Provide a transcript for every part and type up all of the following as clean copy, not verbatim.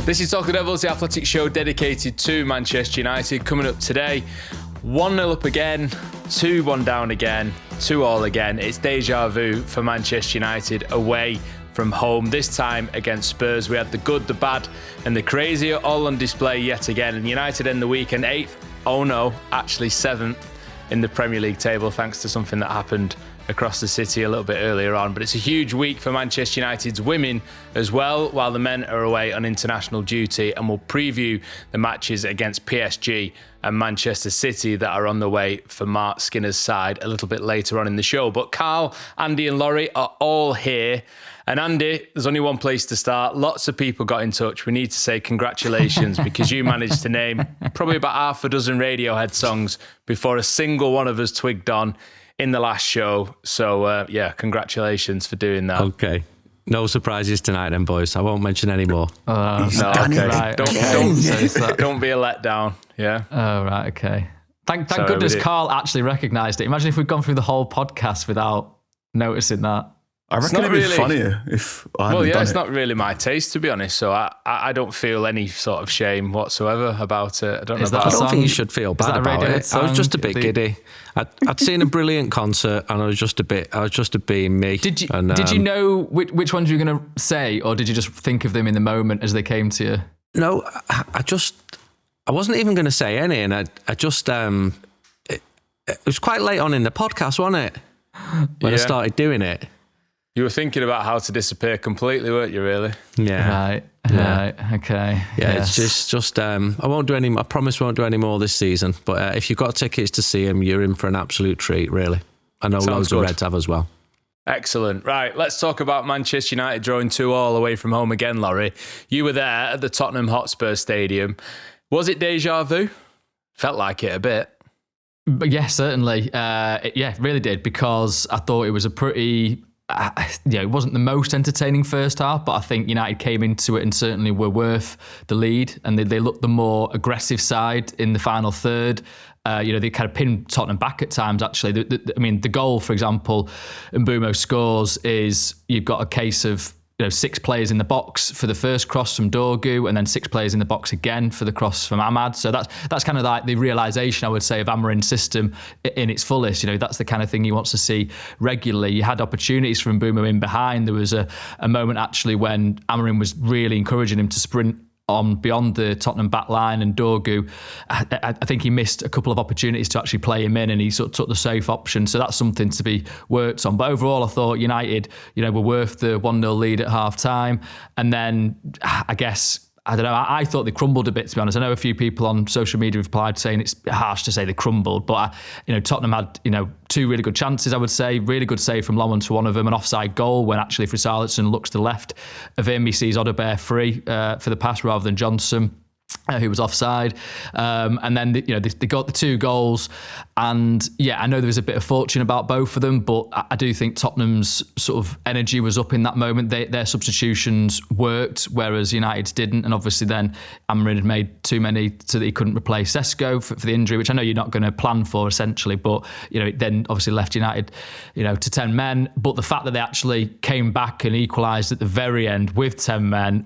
This is Talk the Devils, the athletic show dedicated to Manchester United. Coming up today, 1-0 up again, 2-1 down again, 2-2 again. It's Deja Vu for Manchester United away from home, this time against Spurs. We had the good, the bad and the crazy all on display yet again. And United end the weekend 8th, oh no, actually 7th in the Premier League table, thanks to something that happened across the city a little bit earlier on. But it's a huge week for Manchester United's women as well, while the men are away on international duty, and we'll preview the matches against PSG and Manchester City that are on the way for Mark Skinner's side a little bit later on in the show. But Carl, Andy and Laurie are all here. And Andy, there's only one place to start. Lots of people got in touch. We need to say congratulations because you managed to name probably about half a dozen Radiohead songs before a single one of us twigged on in the last show. So, congratulations for doing that. Okay. No surprises tonight then, boys. I won't mention any more. No, okay. Right. Don't be a letdown. Yeah. Oh, right. Okay. Thank goodness Carl actually recognised it. Imagine if we'd gone through the whole podcast without noticing that. I reckon it'd be funnier if I hadn't done it's it. not really my taste, to be honest. So I don't feel any sort of shame whatsoever about it. I don't think you should feel bad about it. I was just a bit giddy. I'd seen a brilliant concert and I was just a bit being me. Did you know which ones you were going to say, or did you just think of them in the moment as they came to you? No, I wasn't even going to say any, and I just it was quite late on in the podcast, wasn't it? When I started doing it. You were thinking about how to disappear completely, weren't you, really? Yeah. Right. Okay. Yeah, yes. It's just I won't do any. I promise I won't do any more this season. But if you've got tickets to see him, you're in for an absolute treat, really. I know loads of Reds have as well. Excellent. Right, let's talk about Manchester United drawing 2-2 away from home again, Laurie. You were there at the Tottenham Hotspur Stadium. Was it deja vu? Felt like it a bit. But yeah, certainly. It really did, because I thought it was a pretty... it wasn't the most entertaining first half, but I think United came into it and certainly were worth the lead, and they looked the more aggressive side in the final third. They kind of pinned Tottenham back at times, actually. The goal, for example, Mbeumo scores, is you've got a case of 6 players in the box for the first cross from Dorgu, and then 6 players in the box again for the cross from Ahmad. So that's kind of like the realisation, I would say, of Amorim's system in its fullest. That's the kind of thing he wants to see regularly. You had opportunities from Mbeumo in behind. There was a moment actually when Amorim was really encouraging him to sprint on beyond the Tottenham back line, and Dorgu, I think he missed a couple of opportunities to actually play him in, and he sort of took the safe option. So that's something to be worked on. But overall, I thought United, were worth the 1-0 lead at half time. And then I guess, I don't know, I thought they crumbled a bit, to be honest. I know a few people on social media replied saying it's harsh to say they crumbled, but Tottenham had 2 really good chances, I would say. Really good save from Lomond for one of them, an offside goal when actually Richarlison looks to the left of him. He sees Odegaard free for the pass rather than Johnson, who was offside. And then they got the 2 goals, and I know there was a bit of fortune about both of them, but I do think Tottenham's sort of energy was up in that moment. Their substitutions worked, whereas United's didn't, and obviously then Amorim had made too many so that he couldn't replace Sesko for the injury, which I know you're not going to plan for essentially, but it then obviously left United to 10 men. But the fact that they actually came back and equalised at the very end with 10 men,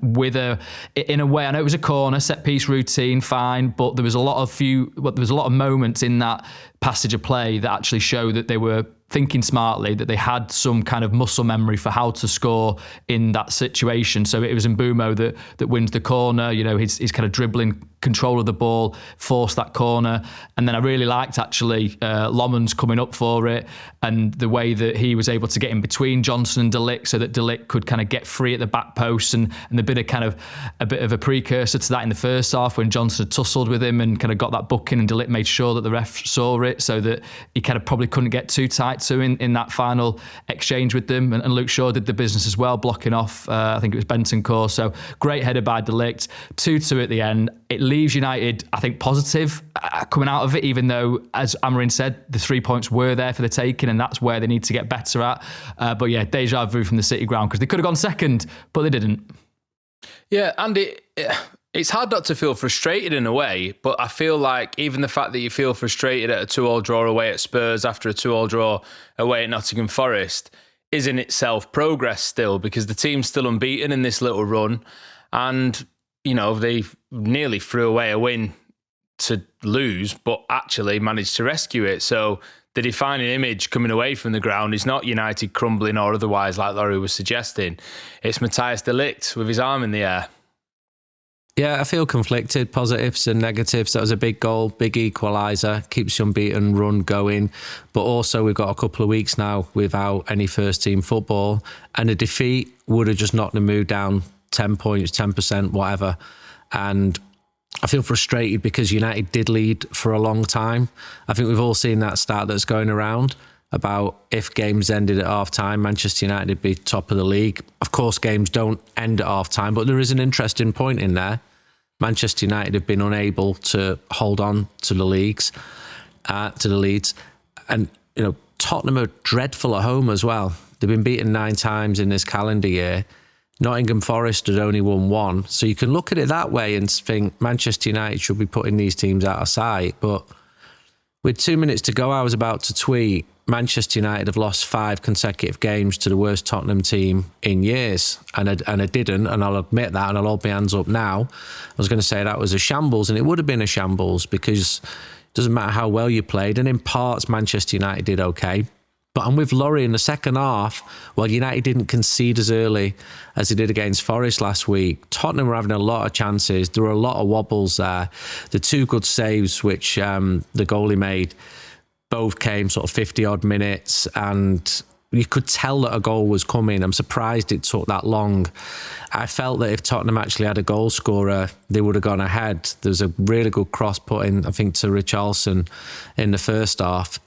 in a way, I know it was a corner, set piece routine, fine, but there was a lot of moments in that passage of play that actually show that they were thinking smartly, that they had some kind of muscle memory for how to score in that situation. So it was Mbeumo that wins the corner. He's kind of dribbling control of the ball, forced that corner. And then I really liked actually Lomond's coming up for it, and the way that he was able to get in between Johnson and De Ligt so that De Ligt could kind of get free at the back post. And there'd been a bit of a precursor to that in the first half when Johnson had tussled with him and kind of got that booking, and De Ligt made sure that the ref saw it so that he kind of probably couldn't get too tight to in that final exchange with them. And Luke Shaw did the business as well, blocking off, I think it was Bentancur. So great header by De Ligt, 2-2 at the end. It leaves United, I think, positive coming out of it, even though, as Amorim said, the 3 points were there for the taking, and that's where they need to get better at. But deja vu from the City ground, because they could have gone second, but they didn't. Yeah, Andy, it's hard not to feel frustrated in a way, but I feel like even the fact that you feel frustrated at a 2-2 draw away at Spurs after a 2-2 draw away at Nottingham Forest is in itself progress still, because the team's still unbeaten in this little run. And they nearly threw away a win to lose, but actually managed to rescue it. So the defining image coming away from the ground is not United crumbling or otherwise, like Laurie was suggesting. It's Matthijs de Ligt with his arm in the air. Yeah, I feel conflicted, positives and negatives. That was a big goal, big equaliser, keeps the unbeaten run going. But also we've got a couple of weeks now without any first team football, and a defeat would have just knocked the mood down 10 points, 10%, whatever. And I feel frustrated because United did lead for a long time. I think we've all seen that stat that's going around about if games ended at half-time, Manchester United would be top of the league. Of course, games don't end at half-time, but there is an interesting point in there. Manchester United have been unable to hold on to the leads. And, Tottenham are dreadful at home as well. They've been beaten 9 times in this calendar year. Nottingham Forest had only won 1. So you can look at it that way and think Manchester United should be putting these teams out of sight. But with 2 minutes to go, I was about to tweet, Manchester United have lost 5 consecutive games to the worst Tottenham team in years. And I didn't, and I'll admit that, and I'll hold my hands up now. I was going to say that was a shambles, and it would have been a shambles because it doesn't matter how well you played. And in parts, Manchester United did okay. But I'm with Laurie in the second half. Well, United didn't concede as early as they did against Forest last week. Tottenham were having a lot of chances. There were a lot of wobbles there. The 2 good saves, which the goalie made, both came sort of 50-odd minutes, and you could tell that a goal was coming. I'm surprised it took that long. I felt that if Tottenham actually had a goal scorer, they would have gone ahead. There's a really good cross put in, I think, to Richarlison in the first half.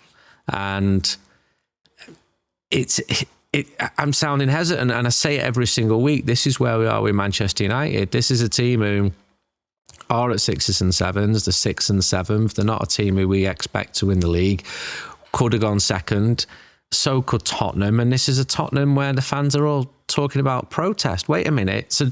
And I'm sounding hesitant, and I say it every single week. This is where we are with Manchester United. This is a team who are at 6s and 7s, the 6th and 7th. They're not a team who we expect to win the league. Could have gone second. So could Tottenham. And this is a Tottenham where the fans are all talking about protest. Wait a minute. So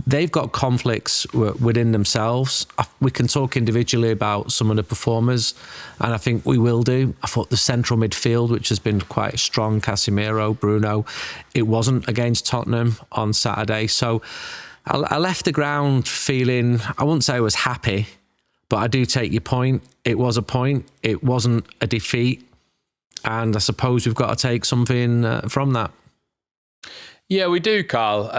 they've got conflicts within themselves. We can talk individually about some of the performers, and I think we will do. I thought the central midfield, which has been quite strong, Casemiro, Bruno, it wasn't against Tottenham on Saturday. So I left the ground feeling, I wouldn't say I was happy, but I do take your point. It was a point. It wasn't a defeat. And I suppose we've got to take something from that. Yeah, we do, Carl.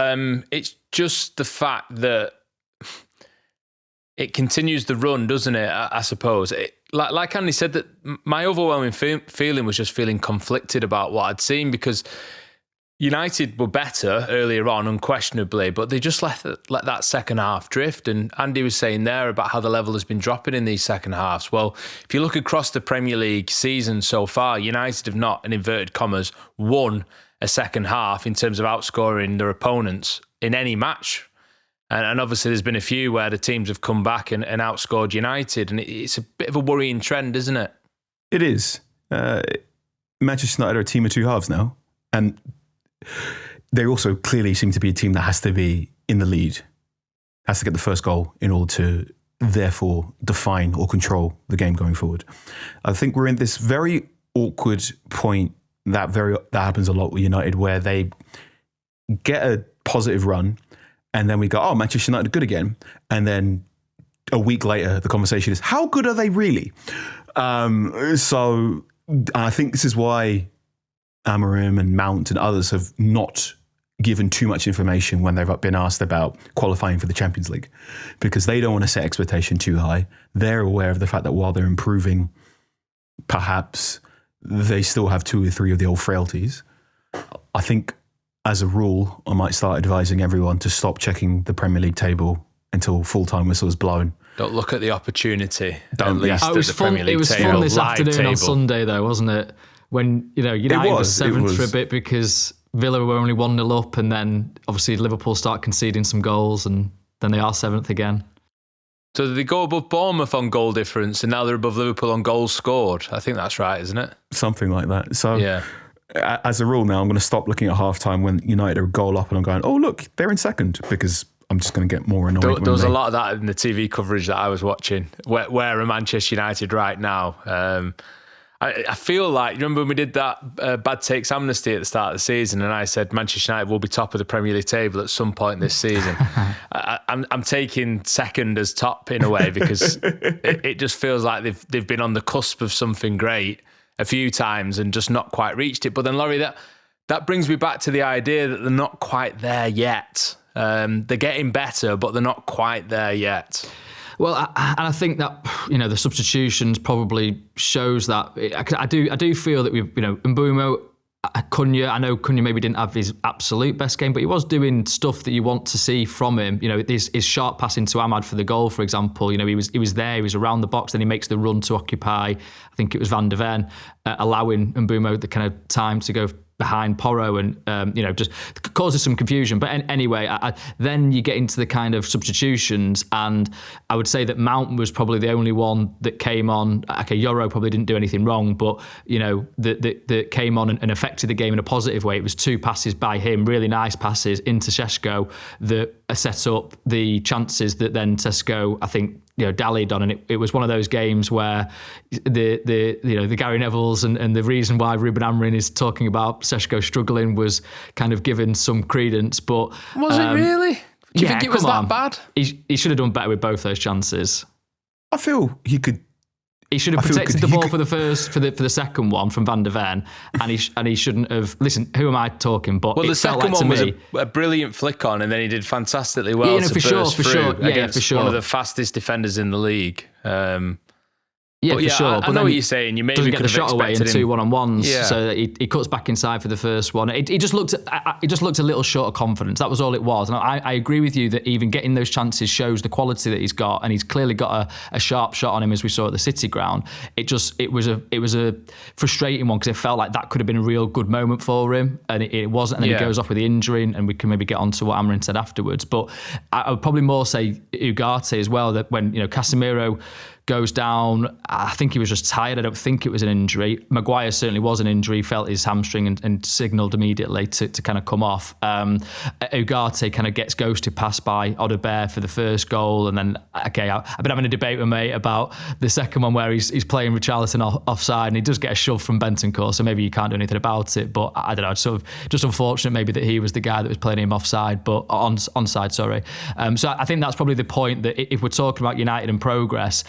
It's just the fact that it continues the run, doesn't it? I suppose. Like Andy said, that my overwhelming feeling was just feeling conflicted about what I'd seen, because United were better earlier on, unquestionably, but they just let that second half drift. And Andy was saying there about how the level has been dropping in these second halves. Well, if you look across the Premier League season so far, United have not, in inverted commas, won a second half in terms of outscoring their opponents in any match. And obviously there's been a few where the teams have come back and outscored United. And it's a bit of a worrying trend, isn't it? It is. Manchester United are a team of 2 halves now. And they also clearly seem to be a team that has to be in the lead, has to get the first goal in order to therefore define or control the game going forward. I think we're in this very awkward point that happens a lot with United, where they get a positive run and then we go, oh, Manchester United are good again. And then a week later, the conversation is, how good are they really? So I think this is why Amorim and Mount and others have not given too much information when they've been asked about qualifying for the Champions League, because they don't want to set expectation too high. They're aware of the fact that while they're improving, perhaps they still have 2 or 3 of the old frailties. I think, as a rule, I might start advising everyone to stop checking the Premier League table until full-time whistle is blown. Don't look at the opportunity. Don't. It was fun this afternoon on Sunday, though, wasn't it? When United was 7th for a bit because Villa were only 1-0 up, and then obviously Liverpool start conceding some goals, and then they are 7th again. So they go above Bournemouth on goal difference, and now they're above Liverpool on goals scored. I think that's right, isn't it? Something like that. So yeah. As a rule now, I'm going to stop looking at half-time when United are a goal up and I'm going, oh, look, they're in second, because I'm just going to get more annoyed. There was a lot of that in the TV coverage that I was watching. Where are Manchester United right now? I feel like, you remember when we did that Bad Takes Amnesty at the start of the season, and I said Manchester United will be top of the Premier League table at some point this season. I'm taking second as top in a way, because it just feels like they've been on the cusp of something great a few times and just not quite reached it. But then, Laurie, that brings me back to the idea that they're not quite there yet. They're getting better, but they're not quite there yet. Well, I think that, the substitutions probably shows that. I do feel that we've, Mbeumo, Cunha, I know Cunha maybe didn't have his absolute best game, but he was doing stuff that you want to see from him. His sharp pass into Ahmad for the goal, for example. He was there, he was around the box, then he makes the run to occupy, I think it was Van de Ven, allowing Mbeumo the kind of time to go behind Porro, and just causes some confusion. But anyway, then you get into the kind of substitutions, and I would say that Mount was probably the only one that came on. Okay, Yoro probably didn't do anything wrong, but that came on and affected the game in a positive way. It was 2 passes by him, really nice passes into Sesko that set up the chances that then Sesko, I think, dallied on, and it was one of those games where the Gary Nevilles and the reason why Ruben Amorim is talking about Sesko struggling was kind of given some credence. But was it really? Do you think it was that bad? He should have done better with both those chances. I feel he could. He should have protected the ball for the second one from Van de Ven, and he shouldn't have. Listen, who am I talking? But the second one was a brilliant flick on, and then he did fantastically well to burst through against one of the fastest defenders in the league. For sure. I know what you're saying. You maybe get the shot away in 2 1-on-1s, so that he cuts back inside for the first one. He just looked a little short of confidence. That was all it was. And I agree with you that even getting those chances shows the quality that he's got, and he's clearly got a sharp shot on him, as we saw at the City ground. It was a frustrating one, because it felt like that could have been a real good moment for him, and it wasn't. And then he goes off with the injury, and we can maybe get on to what Amorim said afterwards. But I would probably more say Ugarte as well, that when Casemiro goes down, I think he was just tired. I don't think it was an injury. Maguire certainly was an injury. He felt his hamstring and signalled immediately to kind of come off. Ugarte kind of gets ghosted past by Odobert for the first goal, and then I've been having a debate with mate about the second one where he's playing Richarlison offside, and he does get a shove from Bentancur, so maybe you can't do anything about it. But I don't know, it's sort of just unfortunate maybe that he was the guy that was playing him offside, but onside, sorry. So I think that's probably the point, that if we're talking about United and progress,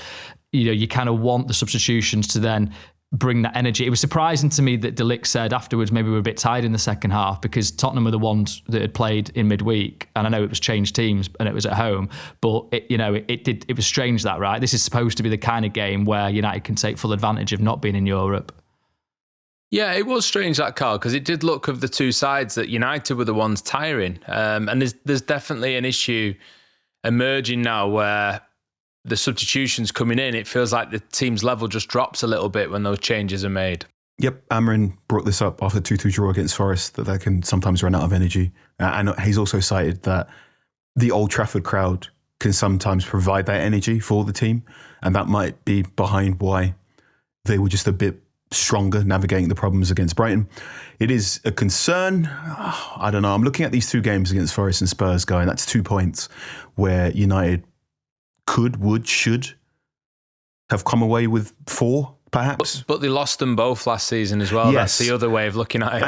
you kind of want the substitutions to then bring that energy. It was surprising to me that De Ligt said afterwards maybe we're a bit tired in the second half, because Tottenham were the ones that had played in midweek, and I know it was changed teams and it was at home, but it was strange that, right? This is supposed to be the kind of game where United can take full advantage of not being in Europe. Yeah, it was strange, that, Carl, because it did look of the two sides that United were the ones tiring, and there's definitely an issue emerging now where the substitutions coming in, it feels like the team's level just drops a little bit when those changes are made. Yep, Amorim brought this up after 2-2 draw against Forest, that they can sometimes run out of energy. And he's also cited that the Old Trafford crowd can sometimes provide that energy for the team, and that might be behind why they were just a bit stronger navigating the problems against Brighton. It is a concern. I don't know. I'm looking at these 2 games against Forest and Spurs going, that's 2 points where United should have come away with 4, perhaps. But they lost them both last season as well. Yes. That's the other way of looking at it,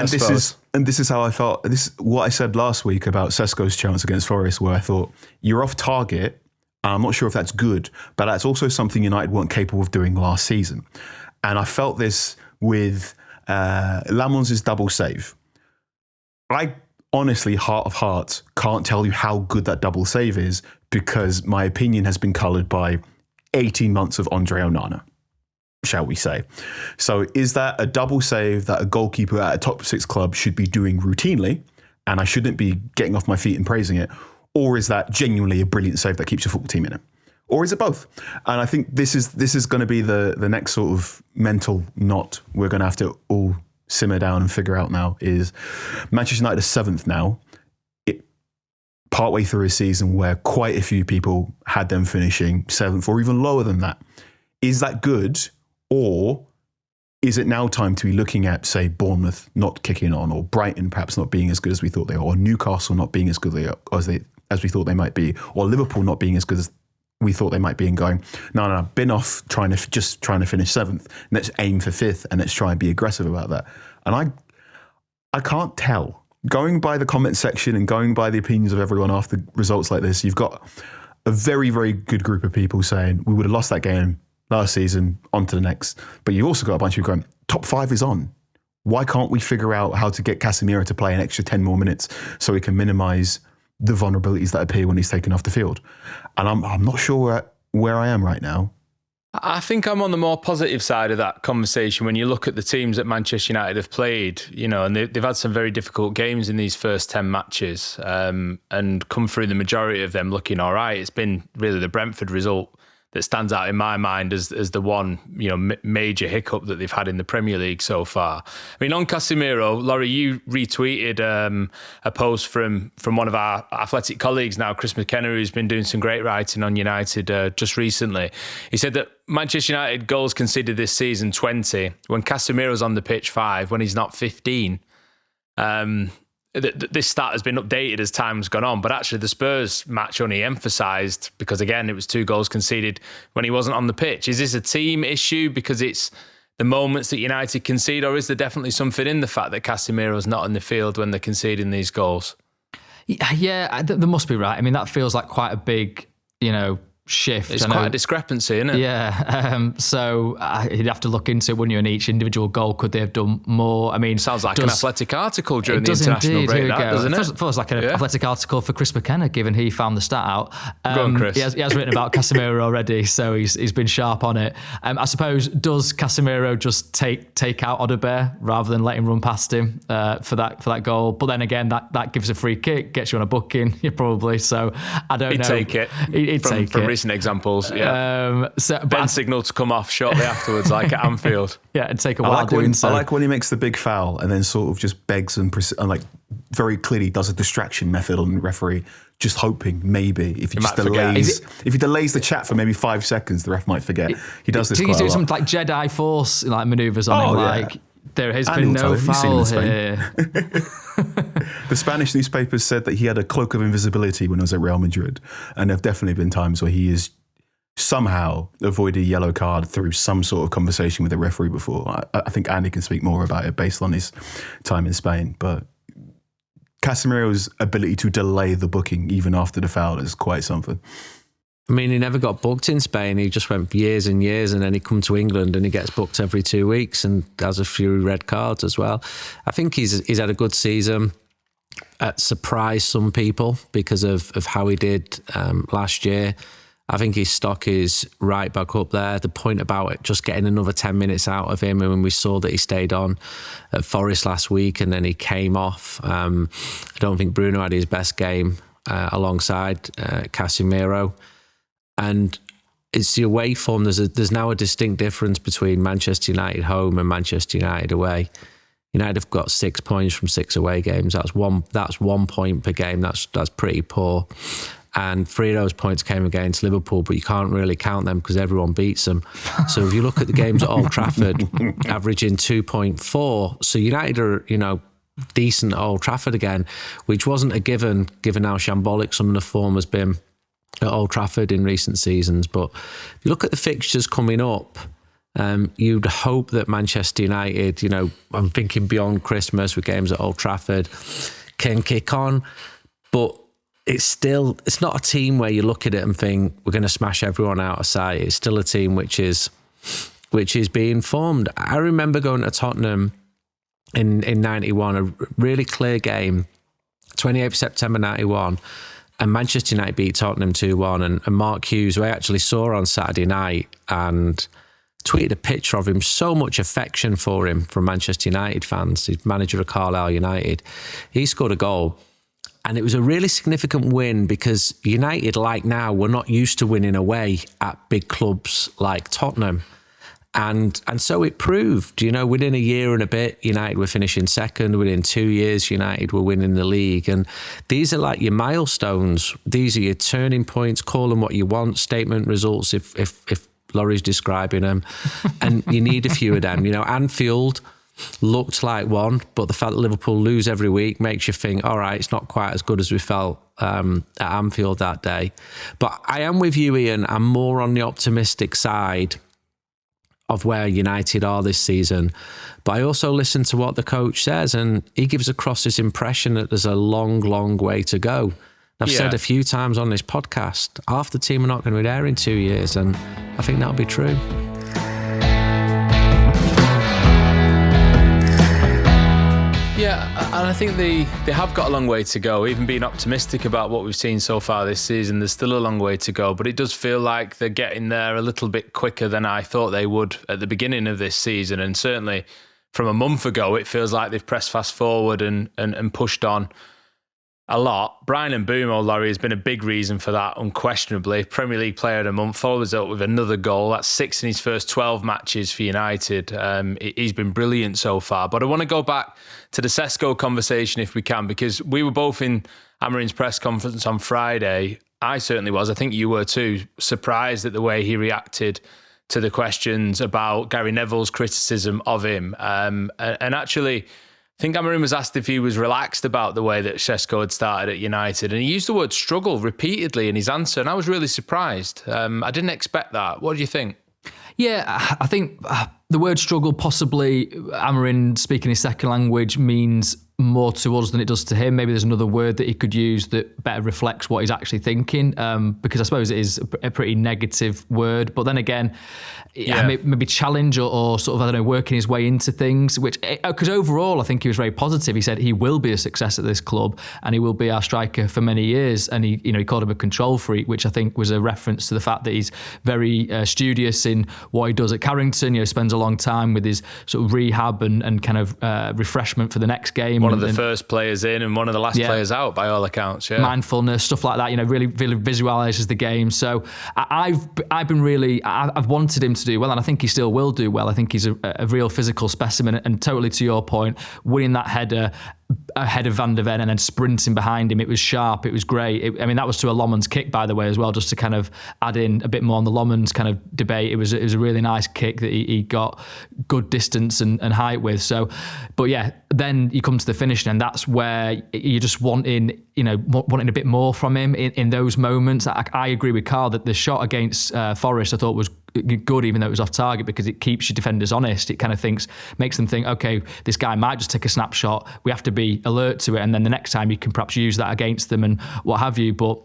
and this is how I felt. What I said last week about Sesko's chance against Forest, where I thought, you're off target. I'm not sure if that's good, but that's also something United weren't capable of doing last season. And I felt this with Lamons' double save. I honestly, heart of hearts, can't tell you how good that double save is, because my opinion has been coloured by 18 months of Andre Onana, shall we say. So is that a double save that a goalkeeper at a top 6 club should be doing routinely, and I shouldn't be getting off my feet and praising it? Or is that genuinely a brilliant save that keeps your football team in it? Or is it both? And I think this is going to be the next sort of mental knot we're going to have to all simmer down and figure out now. Is Manchester United are 7th now, partway through a season where quite a few people had them finishing 7th or even lower than that. Is that good, or is it now time to be looking at, say, Bournemouth not kicking on, or Brighton perhaps not being as good as we thought they were, or Newcastle not being as good as we thought they might be, or Liverpool not being as good as we thought they might be, and going, no, bin off trying to finish seventh. Let's aim for fifth and let's try and be aggressive about that. And I can't tell. Going by the comment section and going by the opinions of everyone after results like this, you've got a very, very good group of people saying we would have lost that game last season, on to the next. But you've also got a bunch of people going, top 5 is on. Why can't we figure out how to get Casemiro to play an extra 10 more minutes so we can minimise the vulnerabilities that appear when he's taken off the field? And I'm not sure where I am right now. I think I'm on the more positive side of that conversation when you look at the teams that Manchester United have played, and they've had some very difficult games in these first 10 matches and come through the majority of them looking all right. It's been really the Brentford result that stands out in my mind as the one major hiccup that they've had in the Premier League so far. I mean, on Casemiro, Laurie, you retweeted a post from one of our Athletic colleagues now, Chris McKenna, who's been doing some great writing on United just recently. He said that Manchester United goals conceded this season 20, when Casemiro's on the pitch 5, when he's not 15. This stat has been updated as time's gone on, but actually the Spurs match only emphasised, because again, it was 2 goals conceded when he wasn't on the pitch. Is this a team issue because it's the moments that United concede, or is there definitely something in the fact that Casemiro's not in the field when they're conceding these goals? Yeah, there must be, right. I mean, that feels like quite a big, shift. It's quite a discrepancy, isn't it? Yeah. So you'd have to look into it, wouldn't you? In each individual goal, could they have done more? I mean, sounds like an Athletic article during the international indeed. break, doesn't it? It feels like an Athletic article for Chris McKenna, given he found the stat out. Go on, Chris. He has written about Casemiro already, so he's been sharp on it. I suppose, does Casemiro just take out Odegaard rather than let him run past him for that goal? But then again, that gives a free kick, gets you on a booking, probably. So I don't know. He'd take it. He'd take from it. Recent examples, Ben signalled to come off shortly afterwards, like at Anfield. Yeah, and take a while doing so. I like when he makes the big foul and then sort of just begs and like very clearly does a distraction method on the referee, just hoping maybe if he delays the chat for maybe 5 seconds, the ref might forget. He does this quite a lot. He's doing some like Jedi Force manoeuvres on him, like there has been no foul here. The Spanish newspapers said that he had a cloak of invisibility when he was at Real Madrid, and there have definitely been times where he has somehow avoided a yellow card through some sort of conversation with a referee before. I think Andy can speak more about it based on his time in Spain, but Casemiro's ability to delay the booking even after the foul is quite something. I mean, he never got booked in Spain. He just went for years and years, and then he come to England and he gets booked every 2 weeks and has a few red cards as well. I think he's had a good season. Surprised some people because of how he did last year. I think his stock is right back up there. The point about it, just getting another 10 minutes out of him, and when we saw that he stayed on at Forest last week and then he came off, I don't think Bruno had his best game alongside Casemiro. And it's the away form. There's now a distinct difference between Manchester United home and Manchester United away. United have got 6 points from 6 away games. That's 1 point per game. That's pretty poor. And 3 of those points came against Liverpool, but you can't really count them because everyone beats them. So if you look at the games at Old Trafford, averaging 2.4. So United are, decent at Old Trafford again, which wasn't a given how shambolic some of the form has been at Old Trafford in recent seasons. But if you look at the fixtures coming up, you'd hope that Manchester United, I'm thinking beyond Christmas with games at Old Trafford, can kick on. But it's not a team where you look at it and think we're going to smash everyone out of sight. It's still a team which is being formed. I remember going to Tottenham in 91, a really clear game, 28th September 91, and Manchester United beat Tottenham 2-1. And Mark Hughes, who I actually saw on Saturday night and tweeted a picture of him, so much affection for him from Manchester United fans. He's manager of Carlisle United. He scored a goal. And it was a really significant win because United, like now, were not used to winning away at big clubs like Tottenham. And so it proved, within a year and a bit, United were finishing second. Within 2 years, United were winning the league. And these are like your milestones. These are your turning points. Call them what you want. Statement results, if Laurie's describing them. And you need a few of them. Anfield, looked like one, but the fact that Liverpool lose every week makes you think, all right, it's not quite as good as we felt at Anfield that day. But I am with you, Ian. I'm more on the optimistic side of where United are this season. But I also listen to what the coach says, and he gives across this impression that there's a long, long way to go. I've said a few times on this podcast, half the team are not going to be there in 2 years, and I think that'll be true. Yeah, and I think they have got a long way to go. Even being optimistic about what we've seen so far this season, there's still a long way to go. But it does feel like they're getting there a little bit quicker than I thought they would at the beginning of this season. And certainly from a month ago, it feels like they've pressed fast forward and pushed on a lot. Bryan Mbeumo, Laurie, has been a big reason for that, unquestionably. Premier League Player of the Month, follows up with another goal. That's 6 in his first 12 matches for United. He's been brilliant so far. But I want to go back to the Sesko conversation if we can, because we were both in Amorim's press conference on Friday. I certainly was. I think you were too, surprised at the way he reacted to the questions about Gary Neville's criticism of him. And actually, I think Amorim was asked if he was relaxed about the way that Sesko had started at United, and he used the word struggle repeatedly in his answer, and I was really surprised. I didn't expect that. What do you think? Yeah, I think the word struggle, possibly Amorim speaking his second language, means more to us than it does to him. Maybe there's another word that he could use that better reflects what he's actually thinking, because I suppose it is a pretty negative word. But then again, maybe challenge or sort of, I don't know, working his way into things, which, because overall I think he was very positive. He said he will be a success at this club and he will be our striker for many years. And he called him a control freak, which I think was a reference to the fact that he's very studious in what he does at Carrington. Spends a long time with his sort of rehab and kind of refreshment for the next game. One of the first players in and one of the last players out, by all accounts. Yeah, mindfulness, stuff like that. Really, really visualises the game. So I've wanted him to do well, and I think he still will do well. I think he's a real physical specimen, and totally to your point, winning that header ahead of Van de Ven and then sprinting behind him, it was sharp, it was great. That was to a Lomans kick, by the way, as well, just to kind of add in a bit more on the Lomans kind of debate. It was a really nice kick that he got good distance and height with. So, but yeah, then you come to the finishing, and that's where you're just wanting a bit more from him in those moments. I agree with Carl that the shot against Forest I thought was good, even though it was off target, because it keeps your defenders honest. It kind of makes them think, okay, this guy might just take a snapshot. We have to be alert to it, and then the next time you can perhaps use that against them and what have you. But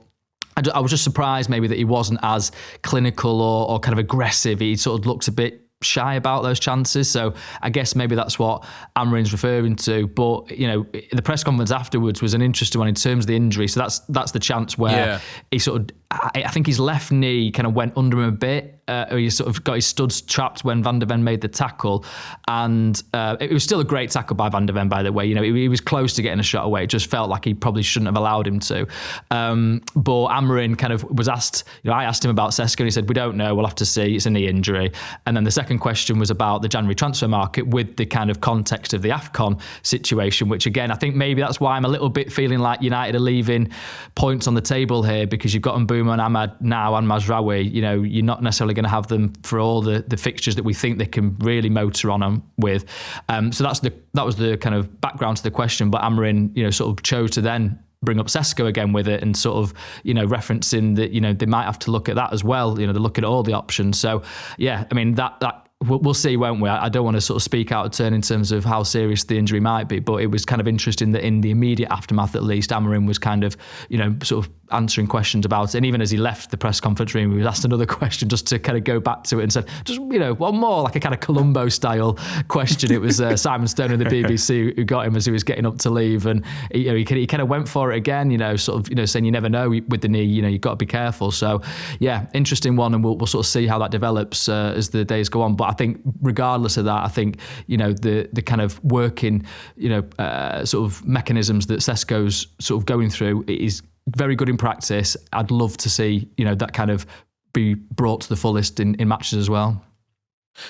I was just surprised maybe that he wasn't as clinical or kind of aggressive. He sort of looked a bit shy about those chances. So I guess maybe that's what Amorim's referring to. But the press conference afterwards was an interesting one in terms of the injury. So that's the chance where he sort of, I think his left knee kind of went under him a bit. He sort of got his studs trapped when Van de Ven made the tackle, and it was still a great tackle by Van de Ven, by the way. He was close to getting a shot away. It just felt like he probably shouldn't have allowed him to. But Amorim kind of was asked, I asked him about Sesko, and he said, we don't know, we'll have to see, it's a knee injury. And then the second question was about the January transfer market with the kind of context of the Afcon situation, which again, I think maybe that's why I'm a little bit feeling like United are leaving points on the table here, because you've got Mbeumo and Ahmad now and Mazraoui. You're not necessarily going to have them for all the fixtures that we think they can really motor on them with. So that was the kind of background to the question. But Amorim, sort of chose to then bring up Sesko again with it, and sort of, referencing that, they might have to look at that as well. They look at all the options. So yeah, that we'll see, won't we? I don't want to sort of speak out of turn in terms of how serious the injury might be, but it was kind of interesting that in the immediate aftermath, at least, Amorim was kind of, sort of answering questions about it. And even as he left the press conference room, he was asked another question just to kind of go back to it and said, just, one more, like a kind of Columbo style question. It was Simon Stone of the BBC who got him as he was getting up to leave. And he kind of went for it again, sort of, saying you never know with the knee, you've got to be careful. So yeah, interesting one. And we'll sort of see how that develops as the days go on. But I think regardless of that, I think, the kind of working, sort of mechanisms that Sesko's sort of going through is very good in practice. I'd love to see, that kind of be brought to the fullest in matches as well.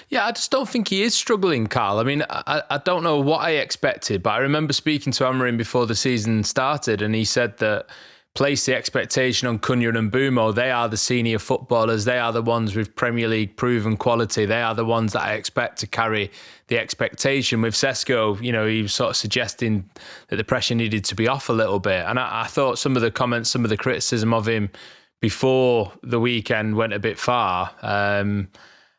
Yeah, I just don't think he is struggling, Carl. I don't know what I expected, but I remember speaking to Amorim before the season started, and he said that place the expectation on Cunha and Bumo. They are the senior footballers. They are the ones with Premier League proven quality. They are the ones that I expect to carry the expectation. With Sesko, he was sort of suggesting that the pressure needed to be off a little bit. And I thought some of the comments, some of the criticism of him before the weekend went a bit far.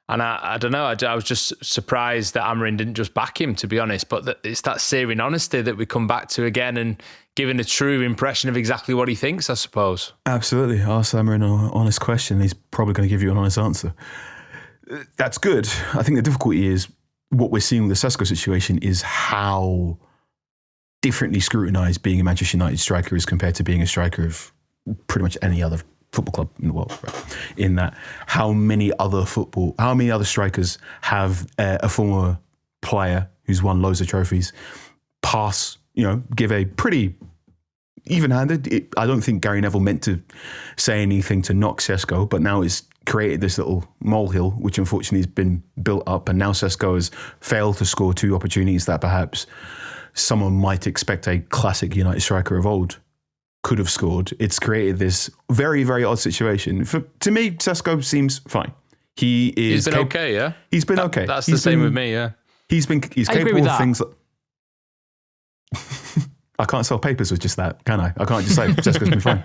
And I don't know, I was just surprised that Amorim didn't just back him, to be honest. But it's that searing honesty that we come back to again and giving a true impression of exactly what he thinks, I suppose. Absolutely. Ask Amorim an honest question. He's probably going to give you an honest answer. That's good. I think the difficulty is what we're seeing with the Sesko situation is how differently scrutinised being a Manchester United striker is compared to being a striker of pretty much any other football club in the world, right? In that, how many other strikers have a former player who's won loads of trophies give a pretty even-handed. I don't think Gary Neville meant to say anything to knock Sesko, but now it's created this little molehill, which unfortunately has been built up, and now Sesko has failed to score 2 opportunities that perhaps someone might expect a classic United striker of old could have scored. It's created this very, very odd situation. To me, Sesko seems fine. He's been okay, yeah? He's been okay. That's the same with me, yeah. He's capable of things. I can't sell papers with just that, can I? I can't just say Sesko's been fine.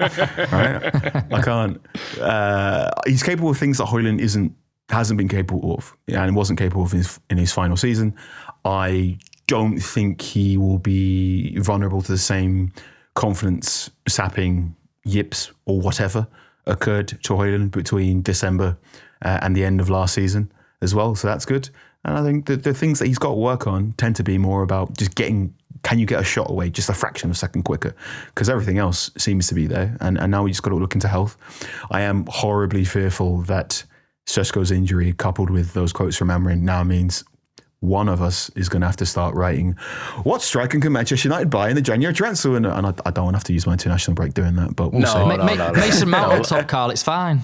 Right? I can't. He's capable of things that Højlund hasn't been capable of, and wasn't capable of in his final season. I don't think he will be vulnerable to the same confidence sapping yips or whatever occurred to Højlund between December and the end of last season as well. So that's good. And I think the things that he's got to work on tend to be more about just can you get a shot away just a fraction of a second quicker? Because everything else seems to be there. And now we just got to look into health. I am horribly fearful that Sesko's injury, coupled with those quotes from Amorim, now means one of us is going to have to start writing, what striker can Manchester United buy in the January transfer window? And I don't want to have to use my international break doing that, but we'll see. Mason Mount on top, Carl, it's fine.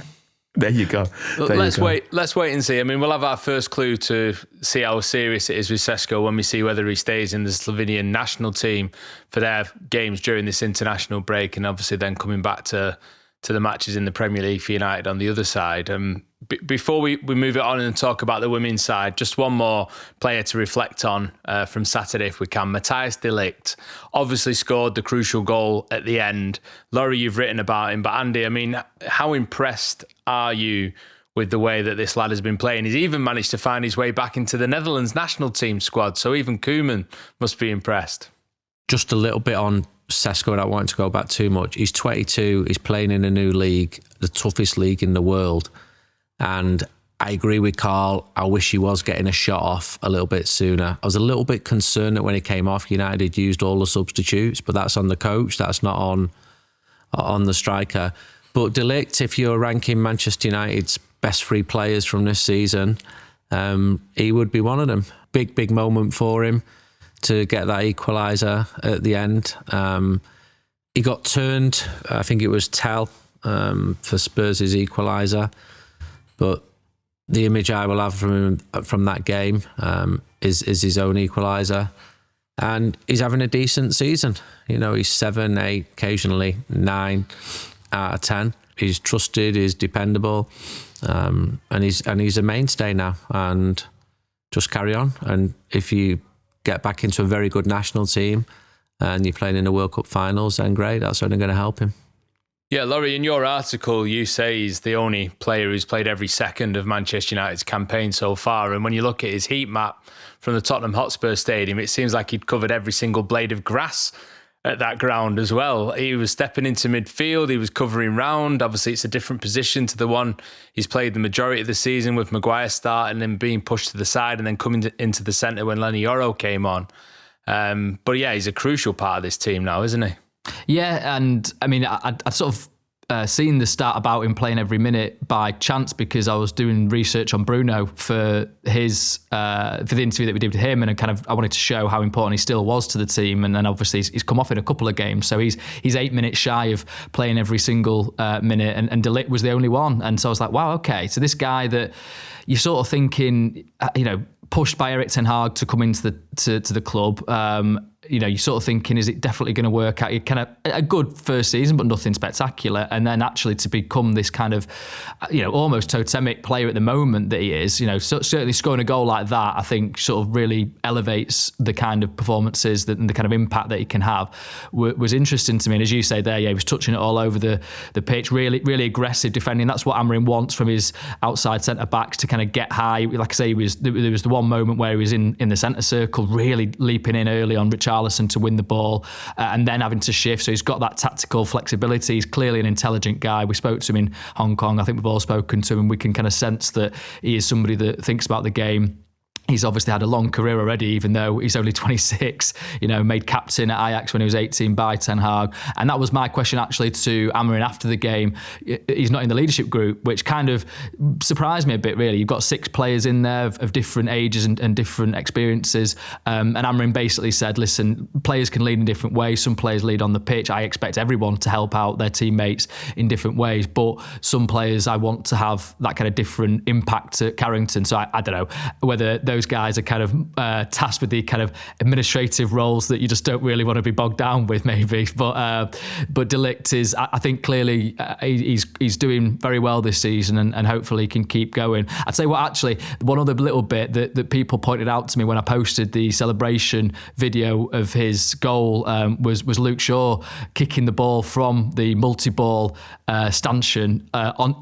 There you go. Let's wait and see. I mean, we'll have our first clue to see how serious it is with Sesko when we see whether he stays in the Slovenian national team for their games during this international break, and obviously then coming back to the matches in the Premier League for United on the other side. Before we move it on and talk about the women's side, just one more player to reflect on from Saturday if we can. Matthijs de Ligt obviously scored the crucial goal at the end. Laurie, you've written about him, but Andy, I mean, how impressed are you with the way that this lad has been playing? He's even managed to find his way back into the Netherlands national team squad, so even Koeman must be impressed. Just a little bit on Sesko, I don't want to go back too much. He's 22, he's playing in a new league, the toughest league in the world. And I agree with Carl, I wish he was getting a shot off a little bit sooner. I was a little bit concerned that when he came off, United had used all the substitutes, but that's on the coach, that's not on the striker. But De Ligt, if you're ranking Manchester United's best 3 players from this season, he would be one of them. Big moment for him to get that equaliser at the end. He got turned, I think it was Tell, for Spurs' equaliser. But the image I will have from him from that game is his own equaliser. And he's having a decent season. He's 7, 8, occasionally 9 out of 10. He's trusted, he's dependable, and he's a mainstay now. And just carry on. And if you get back into a very good national team and you're playing in the World Cup finals, then great, that's only going to help him. Yeah, Laurie, in your article, you say he's the only player who's played every second of Manchester United's campaign so far. And when you look at his heat map from the Tottenham Hotspur Stadium, it seems like he'd covered every single blade of grass at that ground as well. He was stepping into midfield, he was covering round. Obviously, it's a different position to the one he's played the majority of the season with Maguire starting and being pushed to the side and then coming into the centre when Lenny Yoro came on. But yeah, he's a crucial part of this team now, isn't he? Yeah, and I mean, I'd sort of seen the stat about him playing every minute by chance because I was doing research on Bruno for his for the interview that we did with him, and I wanted to show how important he still was to the team. And then obviously he's come off in a couple of games, so he's 8 minutes shy of playing every single minute, and De Ligt was the only one. And so I was like, wow, okay, so this guy that you're sort of thinking, pushed by Erik ten Hag to come into the club. you're sort of thinking, is it definitely going to work out? You're kind of a good first season, but nothing spectacular. And then actually to become this kind of, almost totemic player at the moment that he is, certainly scoring a goal like that, I think sort of really elevates the kind of performances and the kind of impact that he can have. Was interesting to me. And as you say there, he was touching it all over the pitch, really, really aggressive defending. That's what Amorim wants from his outside centre-backs, to kind of get high. Like I say, there was the one moment where he was in the centre circle, really leaping in early on Richarlison to win the ball, and then having to shift. So he's got that tactical flexibility. He's clearly an intelligent guy. We spoke to him in Hong Kong. I think we've all spoken to him. We can kind of sense that he is somebody that thinks about the game. He's obviously had a long career already, even though he's only 26, made captain at Ajax when he was 18 by Ten Hag. And that was my question actually to Amorim after the game. He's not in the leadership group, which kind of surprised me a bit, really. You've got 6 players in there of different ages and different experiences. And Amorim basically said, listen, players can lead in different ways. Some players lead on the pitch. I expect everyone to help out their teammates in different ways. But some players, I want to have that kind of different impact at Carrington. So I don't know whether those guys are kind of tasked with the kind of administrative roles that you just don't really want to be bogged down with, maybe. But De Ligt is, I think, clearly he's doing very well this season, and hopefully he can keep going. I'd say actually, one other little bit that people pointed out to me when I posted the celebration video of his goal was Luke Shaw kicking the ball from the multi-ball stanchion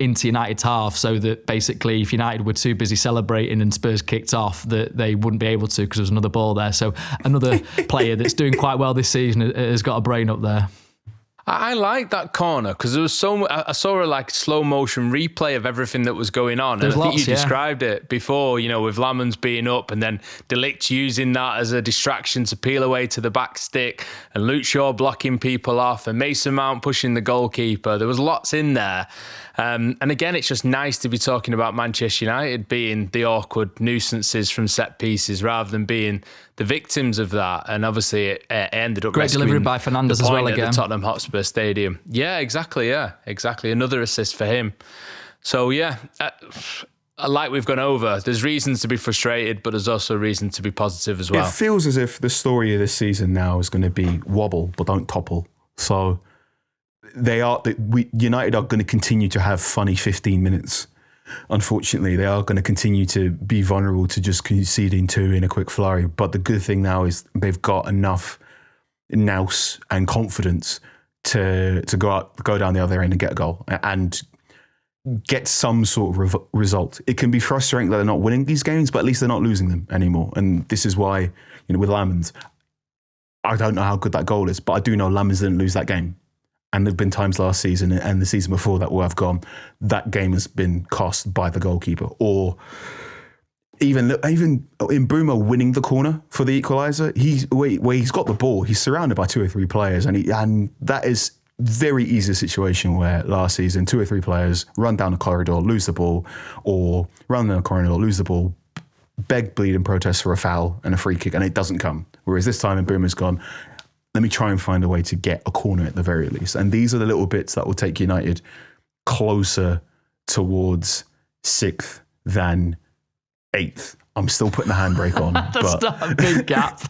into United's half, so that basically if United were too busy celebrating and Spurs kicked off, that they wouldn't be able to because there was another ball there. So another player that's doing quite well this season has got a brain up there. I like that corner because there was I saw a slow motion replay of everything that was going on. And I think you described it before, with Lamans being up and then De Ligt using that as a distraction to peel away to the back stick, and Luke Shaw blocking people off, and Mason Mount pushing the goalkeeper. There was lots in there. And again, it's just nice to be talking about Manchester United being the awkward nuisances from set pieces rather than being the victims of that. And obviously it ended up great delivery by Fernandes as well again at the Tottenham Hotspur Stadium. Yeah, exactly. Another assist for him. So like we've gone over, there's reasons to be frustrated, but there's also reason to be positive as well. It feels as if the story of this season now is going to be wobble, but don't topple. So United are going to continue to have funny 15 minutes. Unfortunately, they are going to continue to be vulnerable to just conceding 2 in a quick flurry. But the good thing now is they've got enough nous and confidence to go down the other end and get a goal and get some sort of result. It can be frustrating that they're not winning these games, but at least they're not losing them anymore. And this is why, with Lamans, I don't know how good that goal is, but I do know Lamans didn't lose that game. And there've been times last season and the season before that where I've gone, that game has been cost by the goalkeeper. Or even in Bruno winning the corner for the equaliser, he's got the ball, he's surrounded by 2 or 3 players, and that is very easy situation where last season 2 or 3 players run down the corridor, lose the ball, or run down the corridor, lose the ball, beg, bleed and protest for a foul and a free kick, and it doesn't come. Whereas this time Bruno's gone, let me try and find a way to get a corner at the very least. And these are the little bits that will take United closer towards 6th than 8th. I'm still putting the handbrake on. That's not a big gap.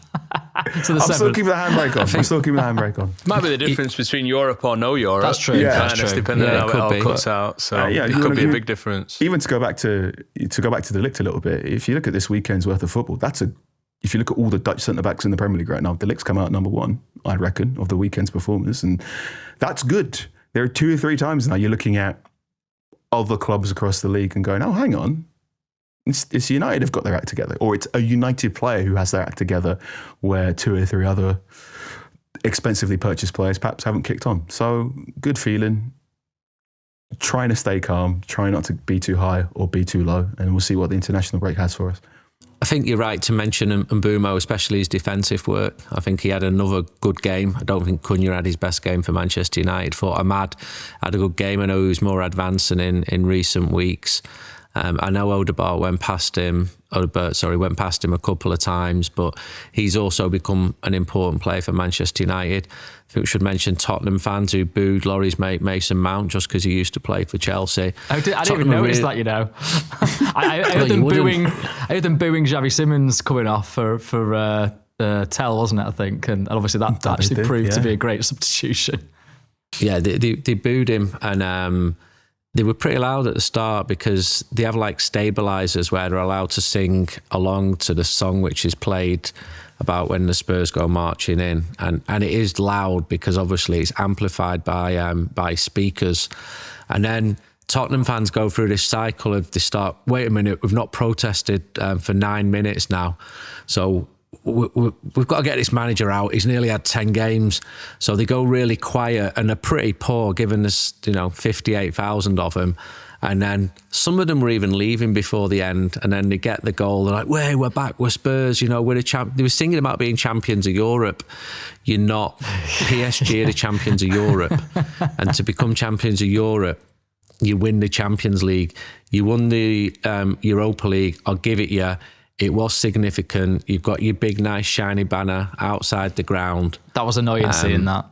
I'm still keeping the handbrake on. Might be the difference between Europe or no Europe. That's true. That's true. Depending on how it all cuts out. So it could be a big difference. Even to go back to De Ligt a little bit, if you look at this weekend's worth of football, if you look at all the Dutch centre-backs in the Premier League right now, De Ligt's come out number 1, I reckon, of the weekend's performers. And that's good. There are 2 or 3 times now you're looking at other clubs across the league and going, oh, hang on. It's United have got their act together. Or it's a United player who has their act together where 2 or 3 other expensively purchased players perhaps haven't kicked on. So good feeling. Trying to stay calm. Trying not to be too high or be too low. And we'll see what the international break has for us. I think you're right to mention Mbeumo, especially his defensive work. I think he had another good game. I don't think Cunha had his best game for Manchester United. Thought Ahmad had a good game. I know he was more advancing in recent weeks. I know Odegaard went past him a couple of times, but he's also become an important player for Manchester United. I think we should mention Tottenham fans who booed Laurie's mate Mason Mount just because he used to play for Chelsea. I didn't even notice that, I heard them booing Xavi Simons coming off for Tell, wasn't it? I think, and obviously that actually proved to be a great substitution. Yeah, they booed him, and they were pretty loud at the start because they have like stabilizers where they're allowed to sing along to the song which is played about when the Spurs go marching in, and it is loud because obviously it's amplified by speakers. And then Tottenham fans go through this cycle of they start, wait a minute, we've not protested for 9 minutes now, so we've got to get this manager out. He's nearly had 10 games. So they go really quiet and they're pretty poor, given us 58,000 of them. And then some of them were even leaving before the end, and then they get the goal. They're like, "Hey, we're back. We're Spurs. We're the champ." They were singing about being champions of Europe. You're not. PSG are the champions of Europe, and to become champions of Europe, you win the Champions League. You won the Europa League. I'll give it you. It was significant. You've got your big, nice, shiny banner outside the ground. That was annoying seeing that.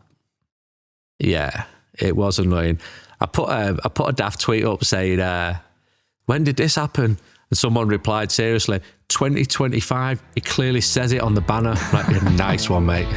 Yeah, it was annoying. I put a daft tweet up saying, when did this happen? And someone replied, seriously, 2025. It clearly says it on the banner. Like, nice one, mate.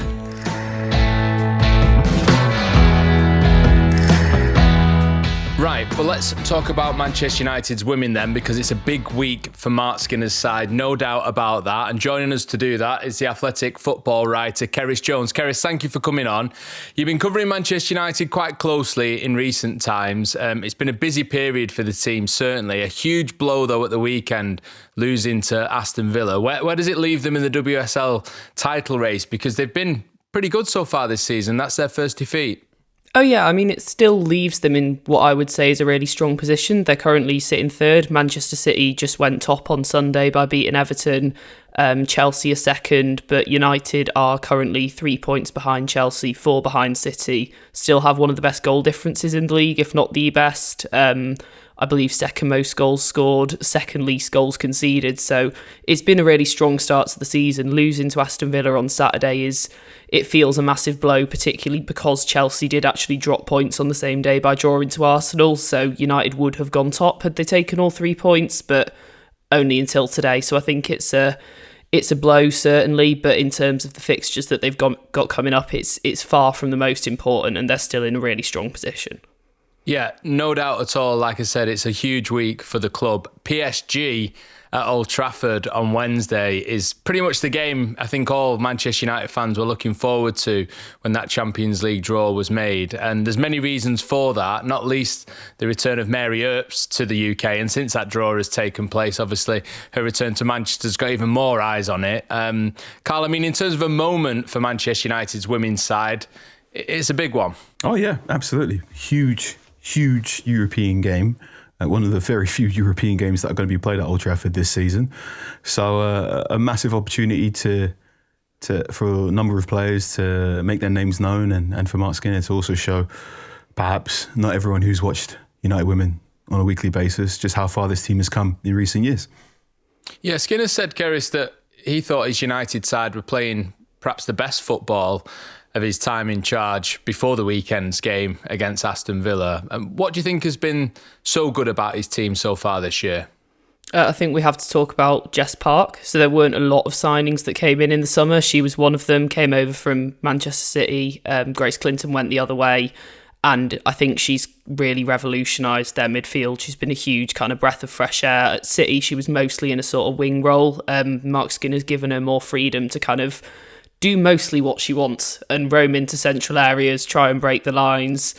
Right, well, let's talk about Manchester United's women then, because it's a big week for Mark Skinner's side, no doubt about that. And joining us to do that is the Athletic football writer, Keris Jones. Keris, thank you for coming on. You've been covering Manchester United quite closely in recent times. It's been a busy period for the team, certainly. A huge blow, though, at the weekend, losing to Aston Villa. Where does it leave them in the WSL title race? Because they've been pretty good so far this season. That's their first defeat. Oh yeah, I mean, it still leaves them in what I would say is a really strong position. They're currently sitting third. Manchester City just went top on Sunday by beating Everton. Chelsea are second, but United are currently 3 points behind Chelsea, 4 behind City. Still have one of the best goal differences in the league, if not the best. I believe second most goals scored, second least goals conceded. So it's been a really strong start to the season. Losing to Aston Villa on Saturday it feels a massive blow, particularly because Chelsea did actually drop points on the same day by drawing to Arsenal. So United would have gone top had they taken all 3 points, but only until today. So I think it's a blow, certainly, but in terms of the fixtures that they've got coming up, it's far from the most important, and they're still in a really strong position. Yeah, no doubt at all. Like I said, it's a huge week for the club. PSG at Old Trafford on Wednesday is pretty much the game I think all Manchester United fans were looking forward to when that Champions League draw was made. And there's many reasons for that, not least the return of Mary Earps to the UK. And since that draw has taken place, obviously, her return to Manchester's got even more eyes on it. Carl, I mean, in terms of a moment for Manchester United's women's side, it's a big one. Oh, yeah, absolutely. Huge European game. One of the very few European games that are going to be played at Old Trafford this season. So a massive opportunity for a number of players to make their names known, and for Mark Skinner to also show perhaps not everyone who's watched United Women on a weekly basis just how far this team has come in recent years. Yeah, Skinner said, Keris, that he thought his United side were playing perhaps the best football of his time in charge before the weekend's game against Aston Villa. What do you think has been so good about his team so far this year? I think we have to talk about Jess Park. So there weren't a lot of signings that came in the summer. She was one of them, came over from Manchester City. Grace Clinton went the other way. And I think she's really revolutionised their midfield. She's been a huge kind of breath of fresh air. At City, she was mostly in a sort of wing role. Mark Skinner's given her more freedom to kind of do mostly what she wants and roam into central areas, try and break the lines.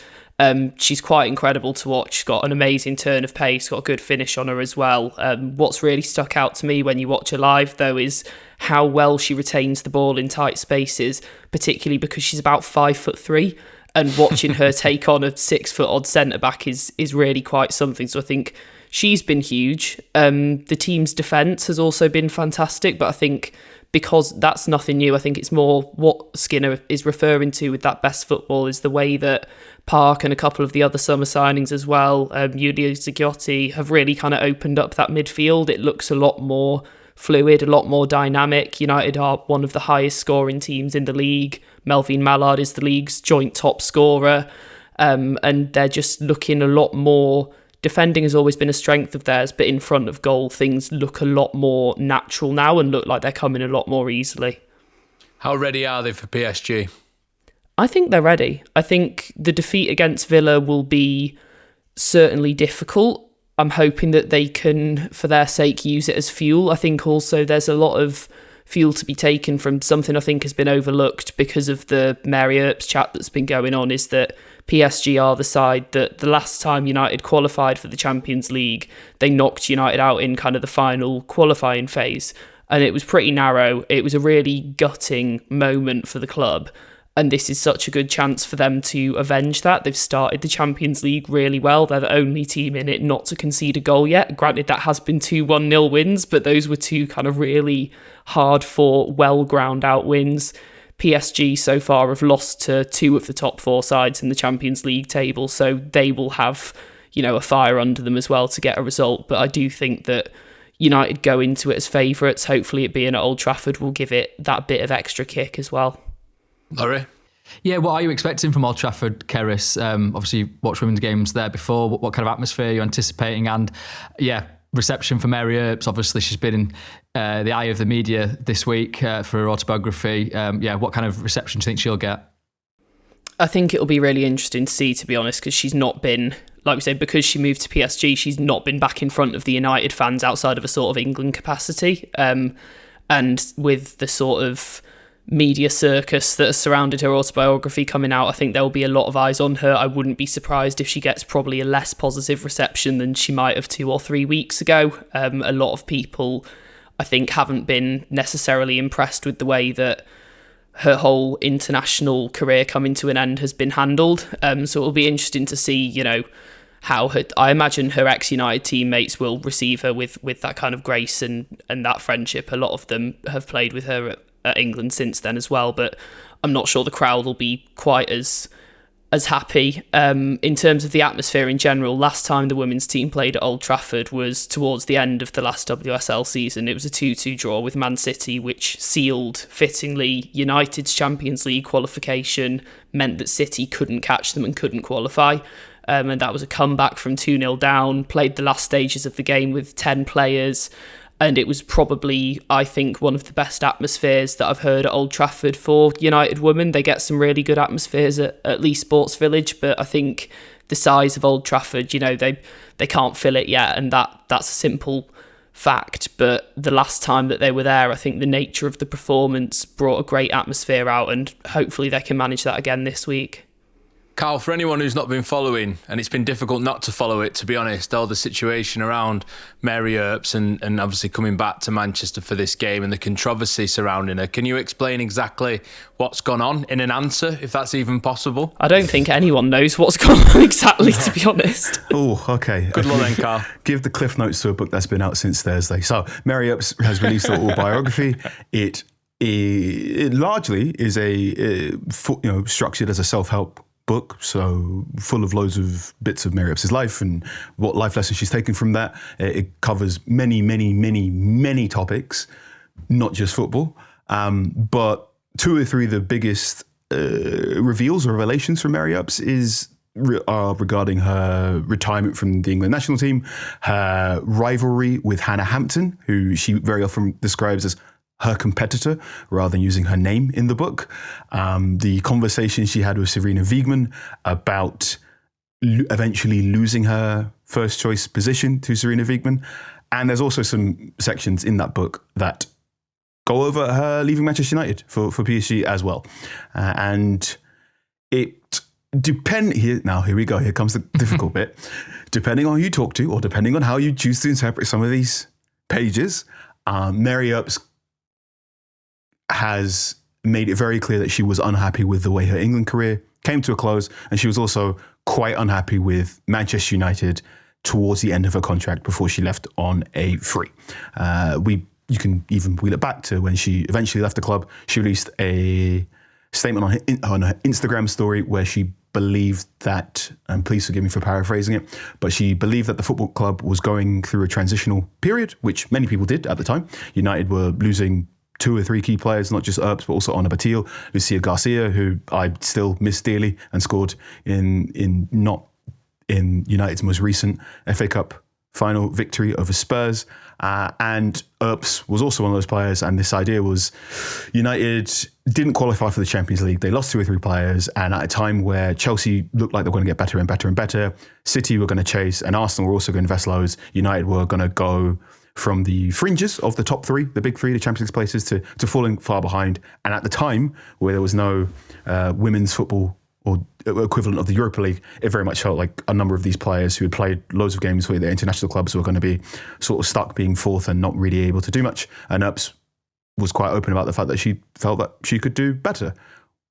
She's quite incredible to watch. She's got an amazing turn of pace, got a good finish on her as well. What's really stuck out to me when you watch her live, though, is how well she retains the ball in tight spaces, particularly because she's about 5'3", and watching her take on a 6 foot odd centre-back is really quite something. So I think she's been huge. The team's defence has also been fantastic, but I think because that's nothing new. I think it's more what Skinner is referring to with that best football is the way that Park and a couple of the other summer signings as well, Yulia Zagiotti, have really kind of opened up that midfield. It looks a lot more fluid, a lot more dynamic. United are one of the highest scoring teams in the league. Melvin Mallard is the league's joint top scorer. And they're just looking a lot more. Defending has always been a strength of theirs, but in front of goal, things look a lot more natural now and look like they're coming a lot more easily. How ready are they for PSG? I think they're ready. I think the defeat against Villa will be certainly difficult. I'm hoping that they can, for their sake, use it as fuel. I think also there's a lot of fuel to be taken from something I think has been overlooked because of the Mary Earps chat that's been going on, is that PSG are the side that the last time United qualified for the Champions League, they knocked United out in kind of the final qualifying phase. And it was pretty narrow. It was a really gutting moment for the club. And this is such a good chance for them to avenge that. They've started the Champions League really well. They're the only team in it not to concede a goal yet. Granted, that has been 2 1-0 wins, but those were 2 kind of really hard-fought, well-ground-out wins. PSG so far have lost to 2 of the top 4 sides in the Champions League table, so they will have, a fire under them as well to get a result. But I do think that United go into it as favourites. Hopefully it being at Old Trafford will give it that bit of extra kick as well. Laurie? Yeah, what are you expecting from Old Trafford, Keris? Obviously, you watched women's games there before. What kind of atmosphere are you anticipating? And reception for Mary Earps. Obviously, she's been in the eye of the media this week for her autobiography. What kind of reception do you think she'll get? I think it'll be really interesting to see, to be honest, because she's not been, like we said, because she moved to PSG, she's not been back in front of the United fans outside of a sort of England capacity. And with the sort of media circus that has surrounded her autobiography coming out, I think there will be a lot of eyes on her. I wouldn't be surprised if she gets probably a less positive reception than she might have 2 or 3 weeks ago. A lot of people, I think, haven't been necessarily impressed with the way that her whole international career coming to an end has been handled. So it'll be interesting to see, how I imagine her ex-United teammates will receive her with that kind of grace and that friendship. A lot of them have played with her at England since then as well, but I'm not sure the crowd will be quite as happy. In terms of the atmosphere in general, last time the women's team played at Old Trafford was towards the end of the last WSL season. It was a 2-2 draw with Man City, which sealed, fittingly, United's Champions League qualification, meant that City couldn't catch them and couldn't qualify. And that was a comeback from 2-0 down, played the last stages of the game with 10 players. And it was probably, I think, one of the best atmospheres that I've heard at Old Trafford for United women. They get some really good atmospheres at Leigh Sports Village, but I think the size of Old Trafford, they can't fill it yet, and that's a simple fact. But the last time that they were there, I think the nature of the performance brought a great atmosphere out, and hopefully they can manage that again this week. Carl, for anyone who's not been following, and it's been difficult not to follow it, to be honest, all the situation around Mary Earps and obviously coming back to Manchester for this game and the controversy surrounding her, can you explain exactly what's gone on in an answer, if that's even possible? I don't think anyone knows what's gone on exactly, to be honest. Oh, okay. Good luck then, Carl. Give the cliff notes to a book that's been out since Thursday. So, Mary Earps has released her autobiography. It largely is structured as a self-help book, so full of loads of bits of Mary Earps' life and what life lessons she's taken from that. It covers many, many, many, many topics, not just football, but 2 or 3 of the biggest reveals or revelations from Mary Earps are regarding her retirement from the England national team, her rivalry with Hannah Hampton, who she very often describes as her competitor rather than using her name in the book. The conversation she had with Sarina Wiegman about eventually losing her first choice position to Sarina Wiegman. And there's also some sections in that book that go over her leaving Manchester United for PSG as well. And it here we go. Here comes the difficult bit. Depending on who you talk to, or depending on how you choose to interpret some of these pages, Mary Earps has made it very clear that she was unhappy with the way her England career came to a close, and she was also quite unhappy with Manchester United towards the end of her contract before she left on a free. You can even wheel it back to when she eventually left the club. She released a statement on her Instagram story where she believed that, and please forgive me for paraphrasing it, but she believed that the football club was going through a transitional period, which many people did at the time. United were losing 2 or 3 key players, not just Earps, but also Ona Batil, Lucia Garcia, who I still miss dearly and scored in United's most recent FA Cup final victory over Spurs. And Earps was also one of those players. And this idea was United didn't qualify for the Champions League. They lost 2 or 3 players. And at a time where Chelsea looked like they were going to get better and better and better, City were going to chase, and Arsenal were also going to invest loads. United were going to go from the fringes of the top 3, the big 3, the Champions League places, to falling far behind. And at the time where there was no women's football or equivalent of the Europa League, it very much felt like a number of these players who had played loads of games for their international clubs were going to be sort of stuck being 4th and not really able to do much. And Earps was quite open about the fact that she felt that she could do better.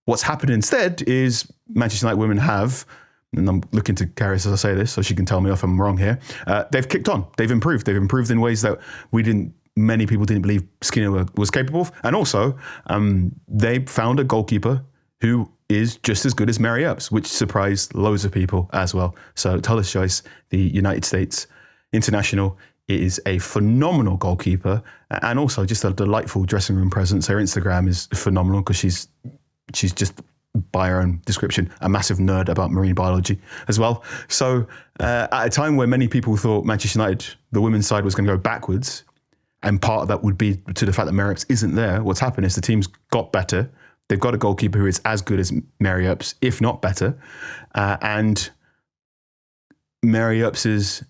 What's happened instead is Manchester United women have, and I'm looking to Karis as I say this, so she can tell me if I'm wrong here, they've kicked on. They've improved. They've improved in ways that many people didn't believe Skinner was capable of. And also, they found a goalkeeper who is just as good as Mary Earps, which surprised loads of people as well. So Tullis Joyce, the United States international, is a phenomenal goalkeeper and also just a delightful dressing room presence. Her Instagram is phenomenal because she's just, by her own description, a massive nerd about marine biology as well. So at a time where many people thought Manchester United, the women's side, was going to go backwards, and part of that would be to the fact that Mary Earps isn't there, what's happened is the team's got better. They've got a goalkeeper who is as good as Mary Earps, if not better. And Mary Earps's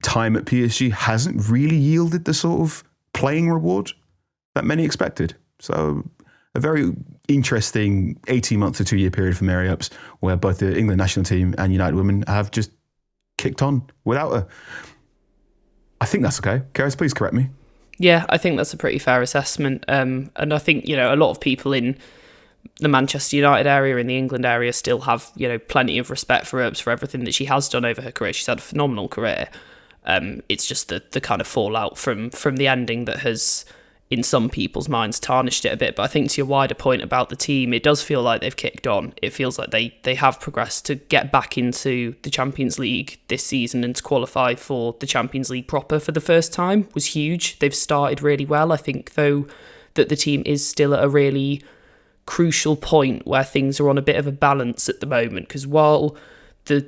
time at PSG hasn't really yielded the sort of playing reward that many expected. So a very interesting 18-month to 2-year period for Mary Earps, where both the England national team and United women have just kicked on without her. I think that's okay. Karis, please correct me. Yeah, I think that's a pretty fair assessment. And I think, a lot of people in the Manchester United area, in the England area, still have, plenty of respect for Earps for everything that she has done over her career. She's had a phenomenal career. It's just the kind of fallout from the ending that has, in some people's minds, tarnished it a bit. But I think to your wider point about the team, it does feel like they've kicked on. It feels like they have progressed to get back into the Champions League this season, and to qualify for the Champions League proper for the first time was huge. They've started really well. I think, though, that the team is still at a really crucial point where things are on a bit of a balance at the moment, because while the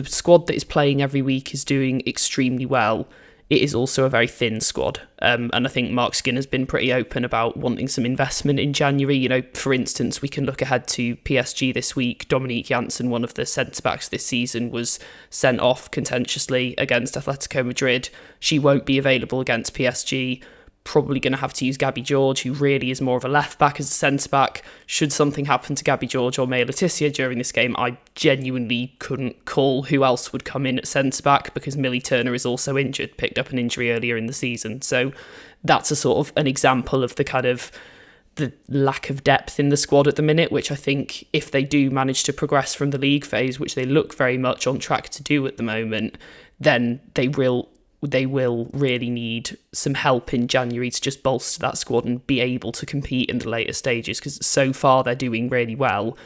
squad that is playing every week is doing extremely well, it is also a very thin squad. And I think Mark Skinner's been pretty open about wanting some investment in January. For instance, we can look ahead to PSG this week. Dominique Janssen, one of the centre-backs this season, was sent off contentiously against Atletico Madrid. She won't be available against PSG. Probably going to have to use Gabby George, who really is more of a left-back as a centre-back. Should something happen to Gabby George or May Letizia during this game, I genuinely couldn't call who else would come in at centre-back, because Millie Turner is also injured, picked up an injury earlier in the season. So that's a sort of an example of the kind of the lack of depth in the squad at the minute, which I think if they do manage to progress from the league phase, which they look very much on track to do at the moment, then they will really need some help in January to just bolster that squad and be able to compete in the later stages, because so far they're doing really well.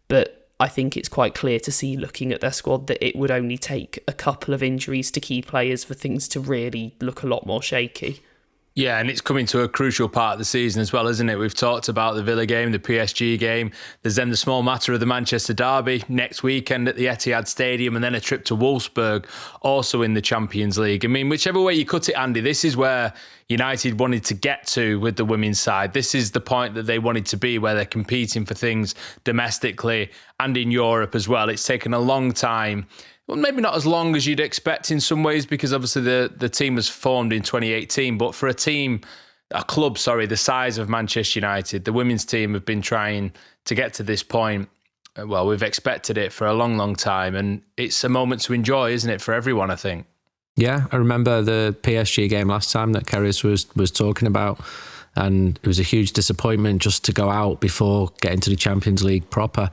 But I think it's quite clear to see, looking at their squad, that it would only take a couple of injuries to key players for things to really look a lot more shaky. Yeah, and it's coming to a crucial part of the season as well, isn't it? We've talked about the Villa game, the PSG game. There's then the small matter of the Manchester derby next weekend at the Etihad Stadium, and then a trip to Wolfsburg, also in the Champions League. I mean, whichever way you cut it, Andy, this is where United wanted to get to with the women's side. This is the point that they wanted to be, where they're competing for things domestically and in Europe as well. It's taken a long time. Well, maybe not as long as you'd expect in some ways, because obviously the team was formed in 2018. But for a club, the size of Manchester United, the women's team have been trying to get to this point. Well, we've expected it for a long, long time. And it's a moment to enjoy, isn't it, for everyone, I think? Yeah, I remember the PSG game last time that Keris was talking about. And it was a huge disappointment just to go out before getting to the Champions League proper.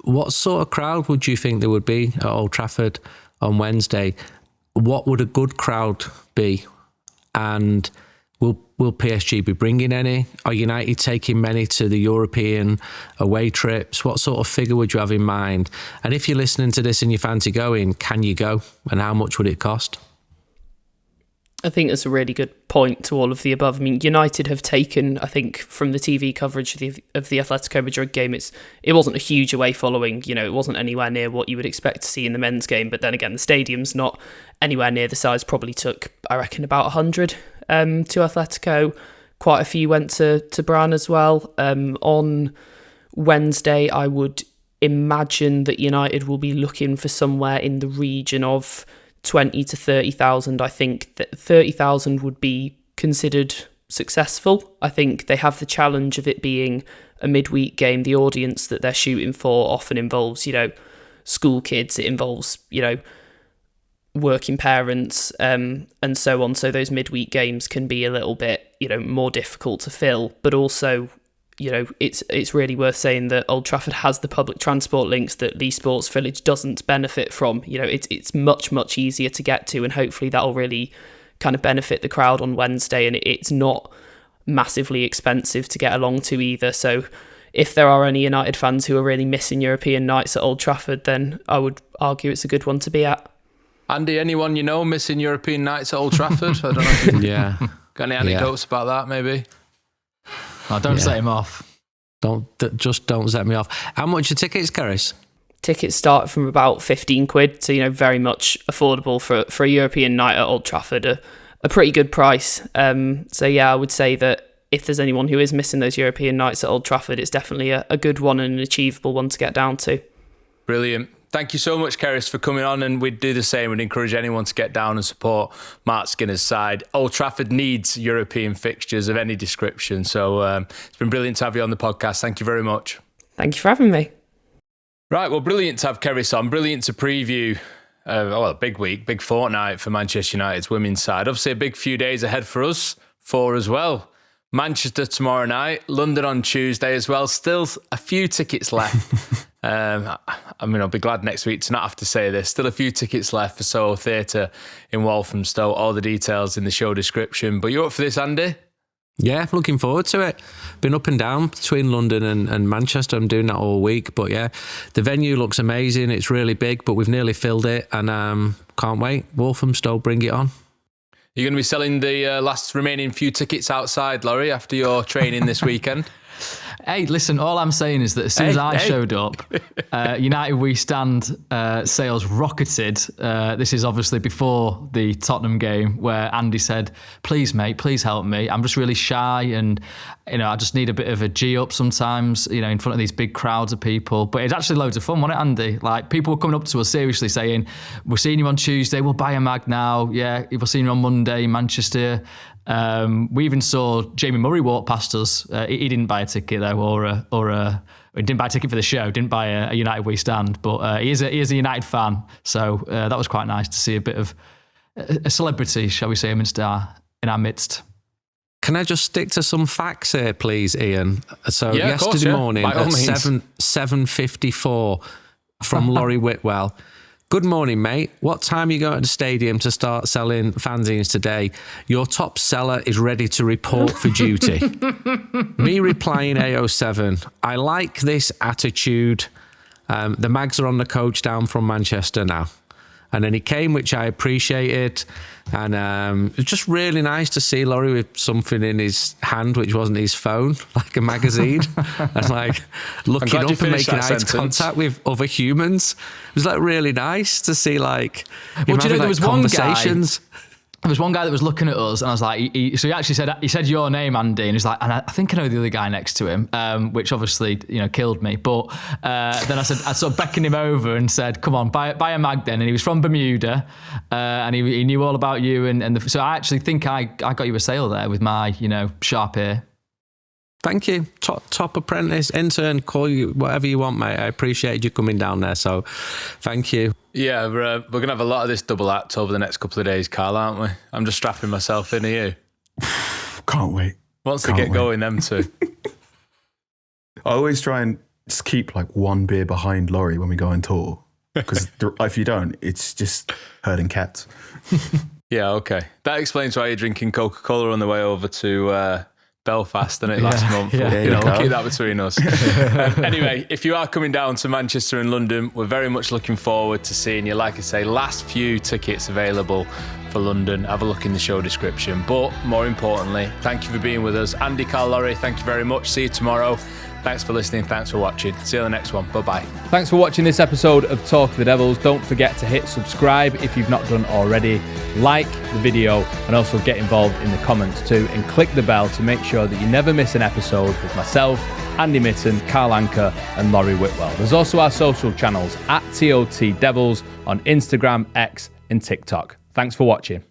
What sort of crowd would you think there would be at Old Trafford on Wednesday? What would a good crowd be? And will PSG be bringing any? Are United taking many to the European away trips? What sort of figure would you have in mind? And if you're listening to this and you fancy going, can you go? And how much would it cost? I think that's a really good point to all of the above. I mean, United have taken, I think, from the TV coverage of the Atletico Madrid game, it wasn't a huge away following. It wasn't anywhere near what you would expect to see in the men's game. But then again, the stadium's not anywhere near the size. Probably took, I reckon, about 100 to Atletico. Quite a few went to Bran as well. On Wednesday, I would imagine that United will be looking for somewhere in the region of 20 to 30,000. I think that 30,000 would be considered successful. I think they have the challenge of it being a midweek game. The audience that they're shooting for often involves, school kids. It involves, working parents, and so on. So those midweek games can be a little bit, more difficult to fill. But also, it's really worth saying that Old Trafford has the public transport links that Leigh Sports Village doesn't benefit from. It's much, much easier to get to, and hopefully that'll really kind of benefit the crowd on Wednesday. And it's not massively expensive to get along to either. So if there are any United fans who are really missing European nights at Old Trafford, then I would argue it's a good one to be at. Andy, anyone missing European nights at Old Trafford? I don't know if you got any anecdotes about that, maybe? Oh, don't set him off. Don't set me off. How much are tickets, Caris? Tickets start from about 15 quid, so very much affordable for a European night at Old Trafford. A pretty good price. So I would say that if there's anyone who is missing those European nights at Old Trafford, it's definitely a good one and an achievable one to get down to. Brilliant. Thank you so much, Keris, for coming on, and we'd do the same. We'd encourage anyone to get down and support Mark Skinner's side. Old Trafford needs European fixtures of any description, so it's been brilliant to have you on the podcast. Thank you very much. Thank you for having me. Right, well, brilliant to have Keris on. Brilliant to preview a big week, big fortnight for Manchester United's women's side. Obviously, a big few days ahead for us, as well. Manchester tomorrow night, London on Tuesday as well. Still a few tickets left. I'll be glad next week to not have to say this. Still a few tickets left for Soho Theatre in Walthamstow. All the details in the show description. But you up for this, Andy? Yeah, looking forward to it. Been up and down between London and Manchester. I'm doing that all week. But yeah, the venue looks amazing. It's really big, but we've nearly filled it. And can't wait. Walthamstow, bring it on. You're going to be selling the last remaining few tickets outside, Laurie, after your training this weekend? Hey, listen, all I'm saying is that as soon as I showed up, United We Stand sales rocketed. This is obviously before the Tottenham game where Andy said, please, mate, please help me. I'm just really shy and, I just need a bit of a G up sometimes, in front of these big crowds of people. But it's actually loads of fun, wasn't it, Andy? Like, people were coming up to us seriously saying, we're seeing you on Tuesday, we'll buy a mag now. Yeah, we're seeing you on Monday in Manchester. We even saw Jamie Murray walk past us. He didn't buy a ticket though, he didn't buy a ticket for the show. Didn't buy a United We Stand, but he is a United fan. So that was quite nice to see a bit of a celebrity, shall we say, in our midst. Can I just stick to some facts here, please, Ian? So yesterday morning at 7:54 from Laurie Whitwell. Good morning, mate. What time are you going to the stadium to start selling fanzines today? Your top seller is ready to report for duty. Me replying AO7. I like this attitude. The mags are on the coach down from Manchester now. And then he came, which I appreciated. And it was just really nice to see Laurie with something in his hand, which wasn't his phone, like a magazine. And like looking up and making eye contact with other humans. It was like really nice to see like him having there was conversations. There was one guy that was looking at us, and I was like, he actually said your name, Andy, and he's like, and I think I know the other guy next to him, which obviously killed me. But then I sort of beckoned him over and said, come on, buy a mag then. And he was from Bermuda, and he knew all about you, so I actually think I got you a sale there with my sharp ear. Thank you. Top apprentice, intern, call you whatever you want, mate. I appreciate you coming down there. So thank you. Yeah, we're going to have a lot of this double act over the next couple of days, Carl, aren't we? I'm just strapping myself in. Are you? Can't wait. Once they get going, them two. I always try and just keep like one beer behind Laurie when we go on tour. Because if you don't, it's just herding cats. Yeah, okay. That explains why you're drinking Coca-Cola on the way over to Belfast, didn't it, last month? Yeah, we'll keep that between us. Anyway, if you are coming down to Manchester and London, we're very much looking forward to seeing you. Like I say, last few tickets available for London, have a look in the show description. But more importantly, thank you for being with us. Andy, Carl, Laurie, thank you very much. See you tomorrow. Thanks for listening. Thanks for watching. See you on the next one. Bye-bye. Thanks for watching this episode of Talk of the Devils. Don't forget to hit subscribe if you've not done already. Like the video and also get involved in the comments too. And click the bell to make sure that you never miss an episode with myself, Andy Mitten, Carl Anker and Laurie Whitwell. There's also our social channels at TOT Devils on Instagram, X and TikTok. Thanks for watching.